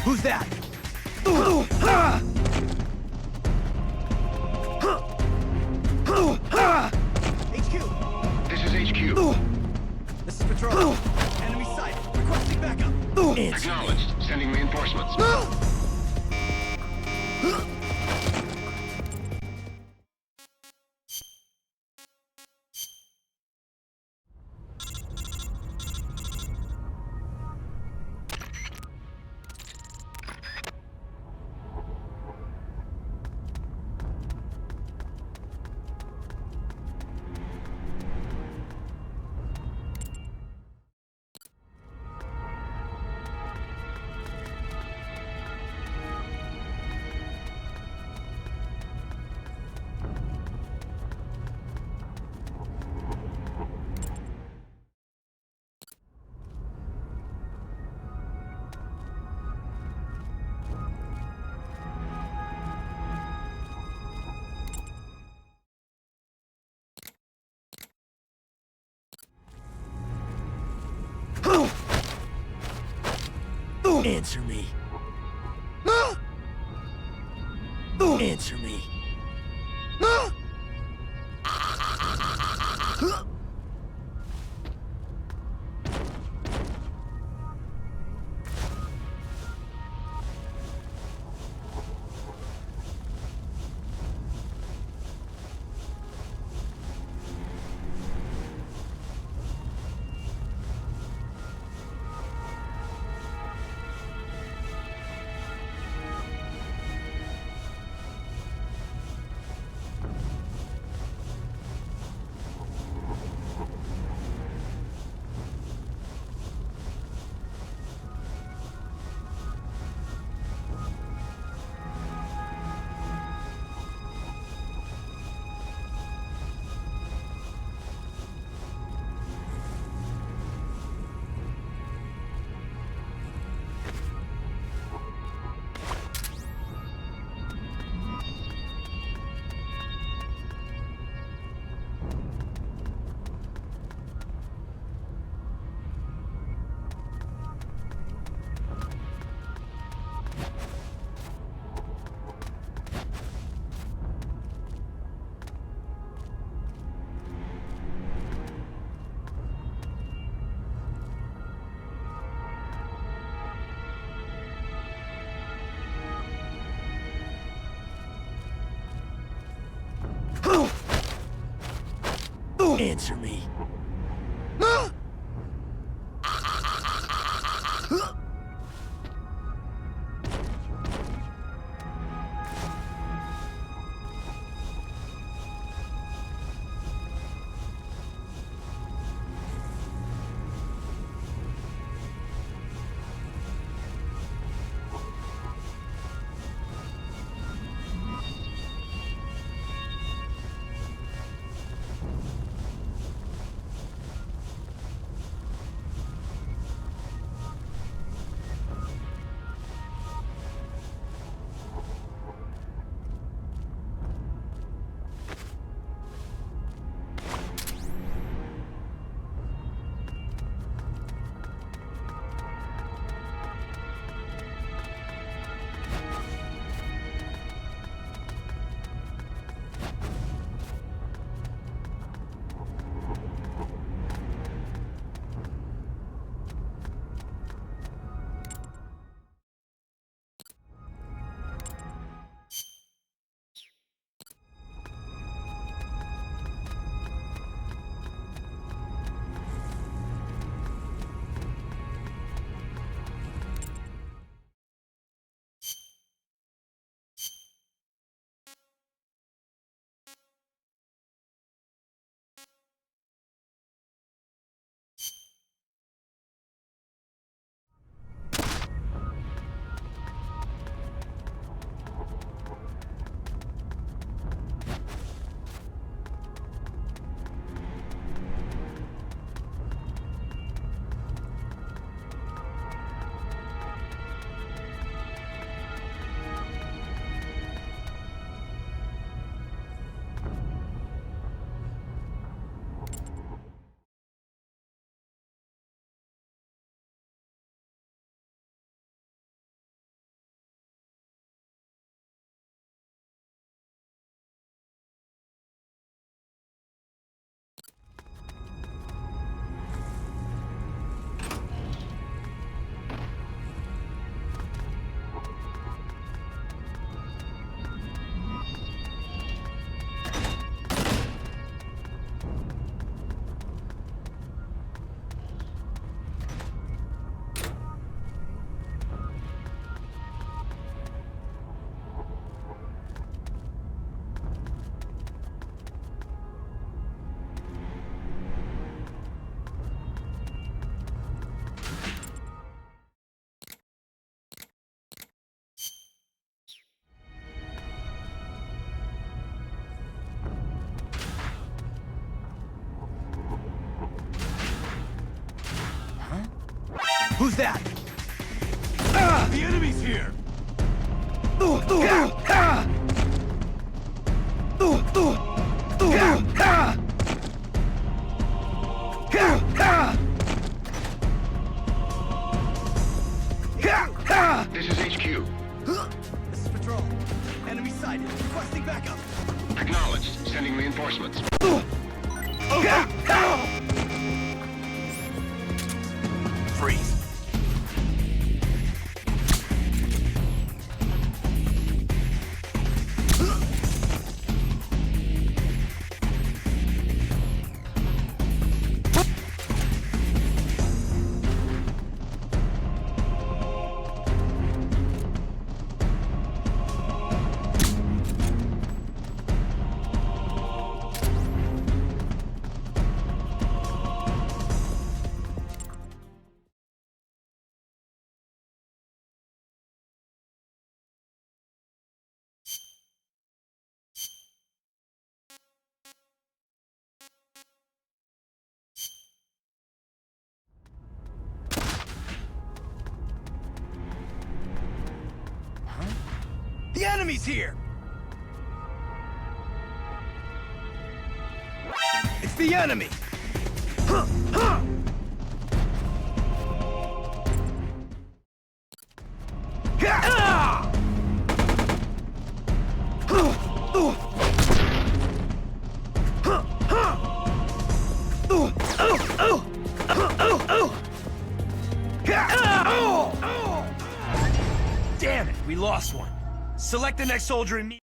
Who's that? HQ. This is HQ. This is Patrol. Enemy sight. Requesting backup. Acknowledged. Sending reinforcements. Answer me. Answer me. Answer me. that? The enemy's here! This is HQ. This is Patrol. Enemy sighted. Requesting backup. Acknowledged. Sending reinforcements. Freeze. The enemy's here! It's the enemy! Damn it, we lost one. Select the next soldier immediately.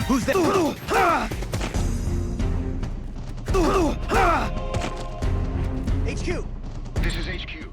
Who's that? HQ! This is HQ.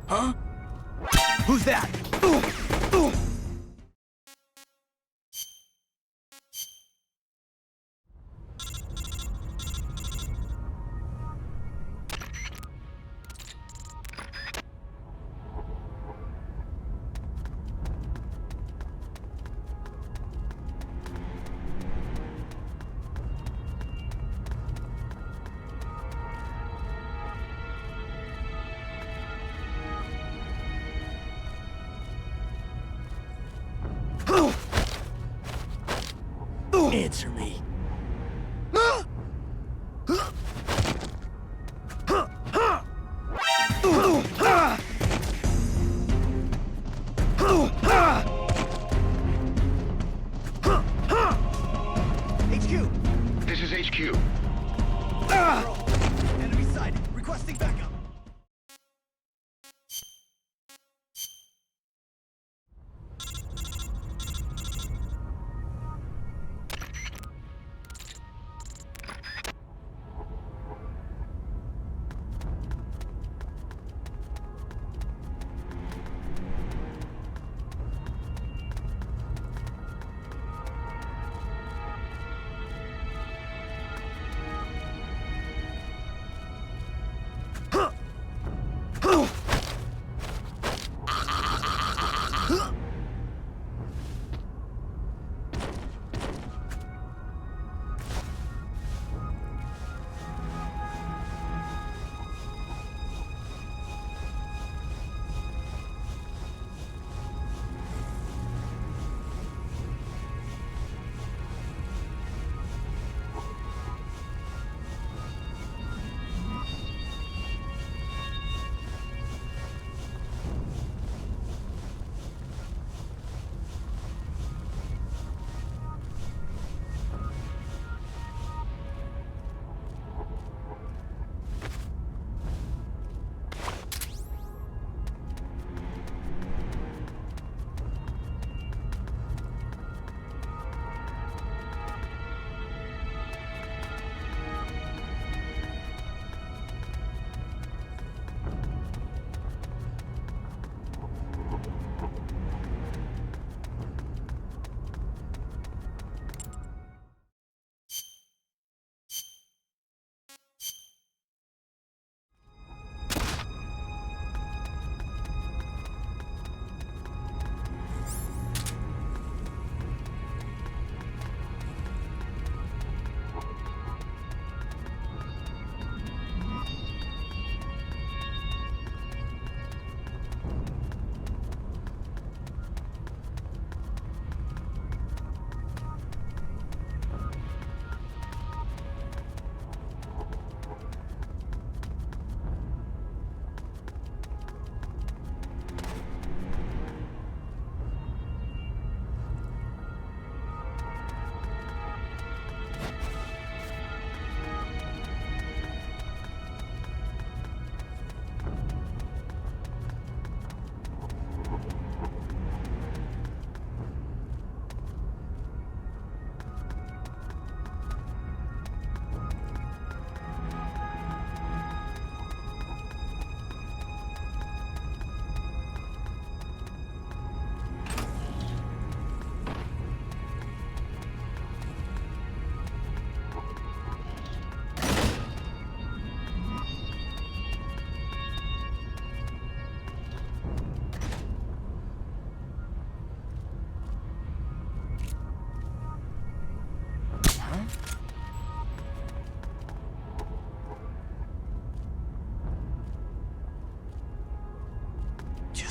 Huh? Who's that? Answer me. HQ! This is HQ. Enemy sighted. Requesting backup.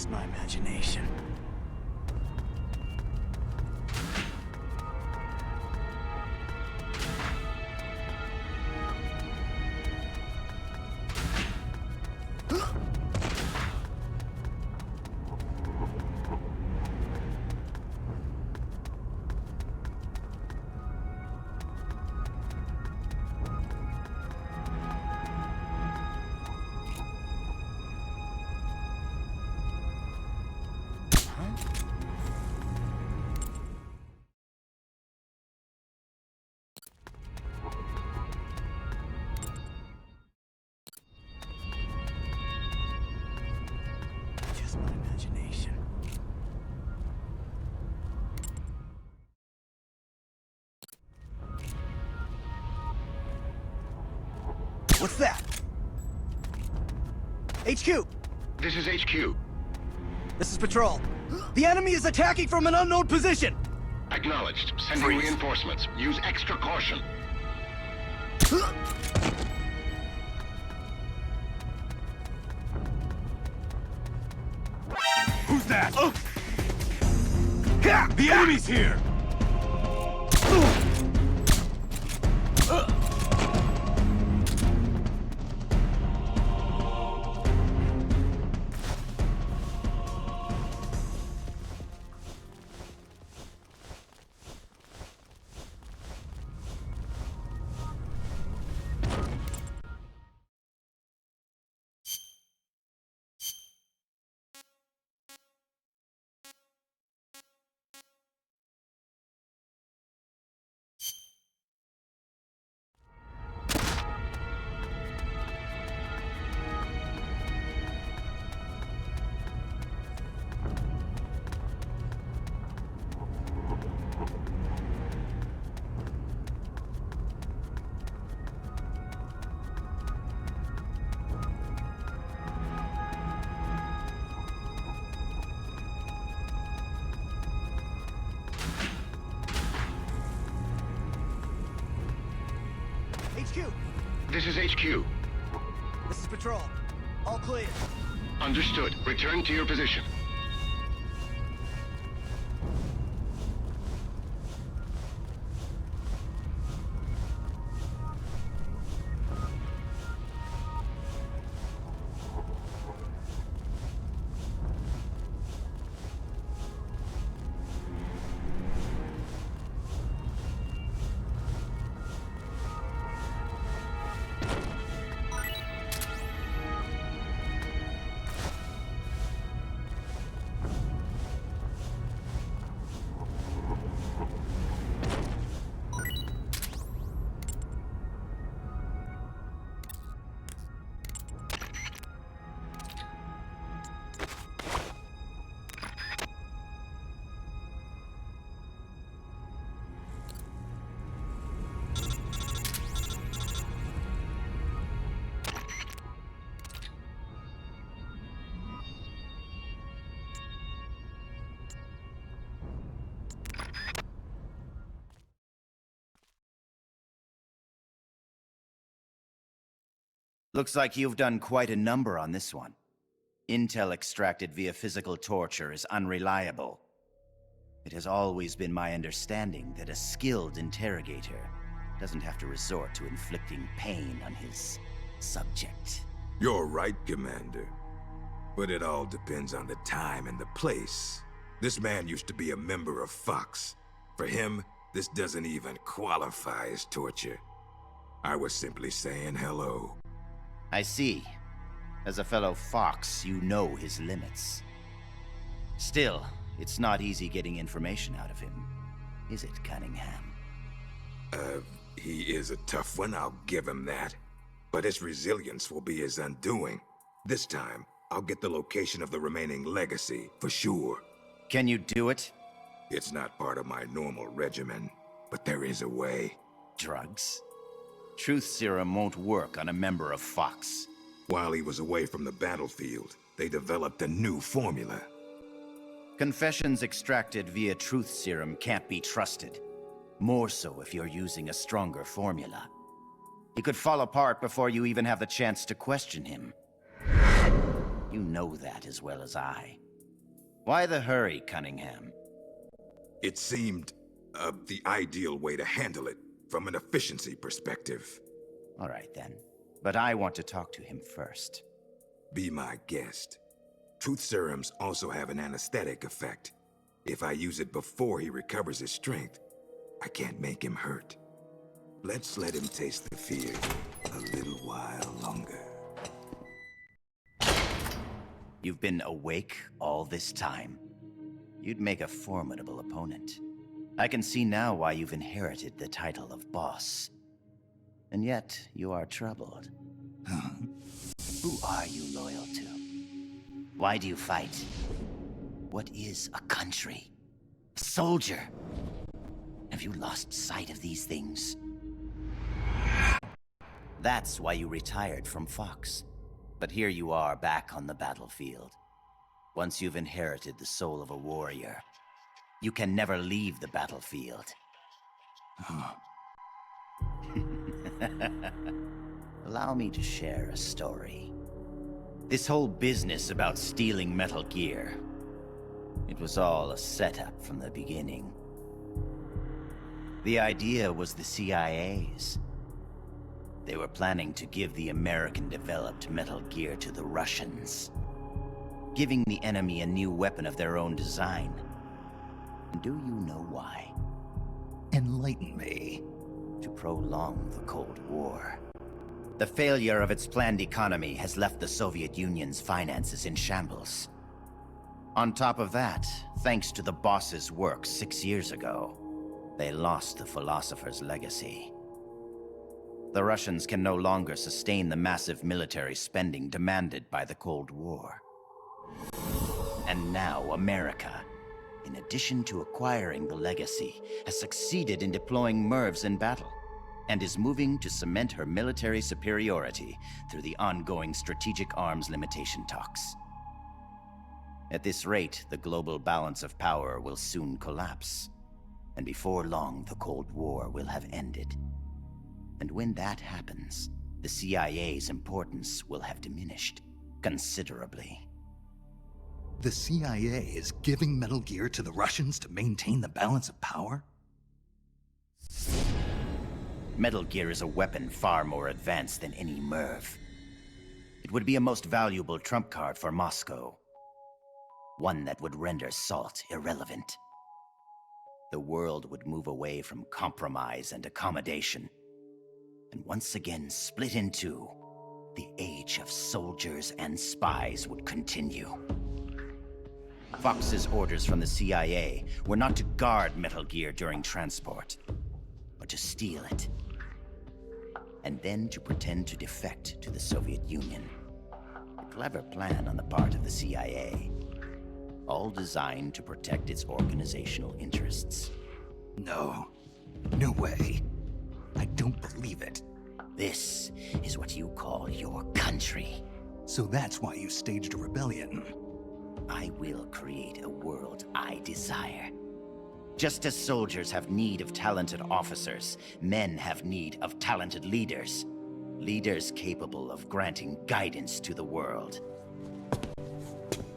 Just my imagination. Just my imagination. What's that? HQ! This is HQ. This is Patrol. The enemy is attacking from an unknown position! Acknowledged. Sending Freeze. reinforcements. Use extra caution. Who's that? Oh. The enemy's here! HQ! This is HQ. This is Patrol. All clear. Understood. Return to your position. Looks like you've done quite a number on this one. Intel extracted via physical torture is unreliable. It has always been my understanding that a skilled interrogator doesn't have to resort to inflicting pain on his subject. You're right, Commander. But it all depends on the time and the place. This man used to be a member of Fox. For him, this doesn't even qualify as torture. I was simply saying hello. I see. As a fellow Fox, you know his limits. Still, it's not easy getting information out of him, is it, Cunningham? He is a tough one, I'll give him that. But his resilience will be his undoing. This time, I'll get the location of the remaining legacy, for sure. Can you do it? It's not part of my normal regimen, but there is a way. Drugs? Truth serum won't work on a member of Fox. While he was away from the battlefield, they developed a new formula. Confessions extracted via truth serum can't be trusted. More so if you're using a stronger formula. He could fall apart before you even have the chance to question him. You know that as well as I. Why the hurry, Cunningham? It seemed the ideal way to handle it from an efficiency perspective. All right, then. But I want to talk to him first. Be my guest. Truth serums also have an anesthetic effect. If I use it before he recovers his strength, I can't make him hurt. Let's let him taste the fear a little while longer. You've been awake all this time. You'd make a formidable opponent. I can see now why you've inherited the title of boss. And yet, you are troubled. Who are you loyal to? Why do you fight? What is a country? A soldier? Have you lost sight of these things? That's why you retired from Fox. But here you are back on the battlefield. Once you've inherited the soul of a warrior, you can never leave the battlefield. Allow me to share a story. This whole business about stealing Metal Gear, it was all a setup from the beginning. The idea was the CIA's. They were planning to give the American-developed Metal Gear to the Russians, giving the enemy a new weapon of their own design. And do you know why? Enlighten me. To prolong the Cold War. The failure of its planned economy has left the Soviet Union's finances in shambles. On top of that, thanks to the boss's work 6 years ago, they lost the philosopher's legacy. The Russians can no longer sustain the massive military spending demanded by the Cold War. And now America, in addition to acquiring the legacy, has succeeded in deploying MIRVs in battle, and is moving to cement her military superiority through the ongoing strategic arms limitation talks. At this rate, the global balance of power will soon collapse, and before long the Cold War will have ended. And when that happens, the CIA's importance will have diminished considerably. The CIA is giving Metal Gear to the Russians to maintain the balance of power? Metal Gear is a weapon far more advanced than any MIRV. It would be a most valuable trump card for Moscow. One that would render SALT irrelevant. The world would move away from compromise and accommodation, and once again split in two. The age of soldiers and spies would continue. Fox's orders from the CIA were not to guard Metal Gear during transport, but to steal it, and then to pretend to defect to the Soviet Union. A clever plan on the part of the CIA, all designed to protect its organizational interests. No. No way. I don't believe it. This is what you call your country. So that's why you staged a rebellion. I will create a world I desire. Just as soldiers have need of talented officers, men have need of talented leaders. Leaders capable of granting guidance to the world.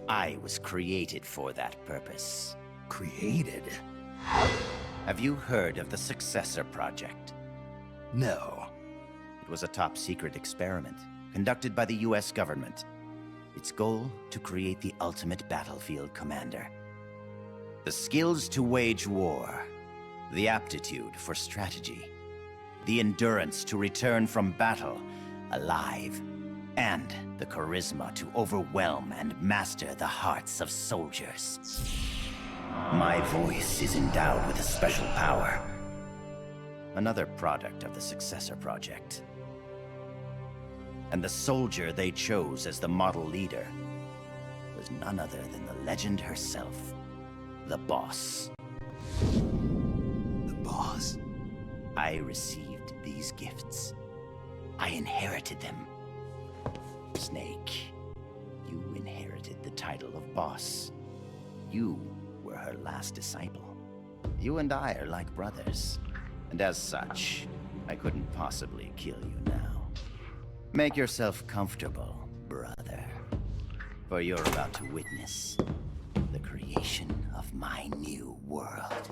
I was created for that purpose. Created? Have you heard of the Successor Project? No. It was a top-secret experiment conducted by the US government. Its goal, to create the ultimate battlefield commander. The skills to wage war, the aptitude for strategy, the endurance to return from battle alive, and the charisma to overwhelm and master the hearts of soldiers. My voice is endowed with a special power. Another product of the Successor Project. And the soldier they chose as the model leader was none other than the legend herself, the Boss. The Boss? I received these gifts. I inherited them. Snake, you inherited the title of Boss. You were her last disciple. You and I are like brothers, and as such, I couldn't possibly kill you now. Make yourself comfortable, brother, for you're about to witness the creation creation of my new world.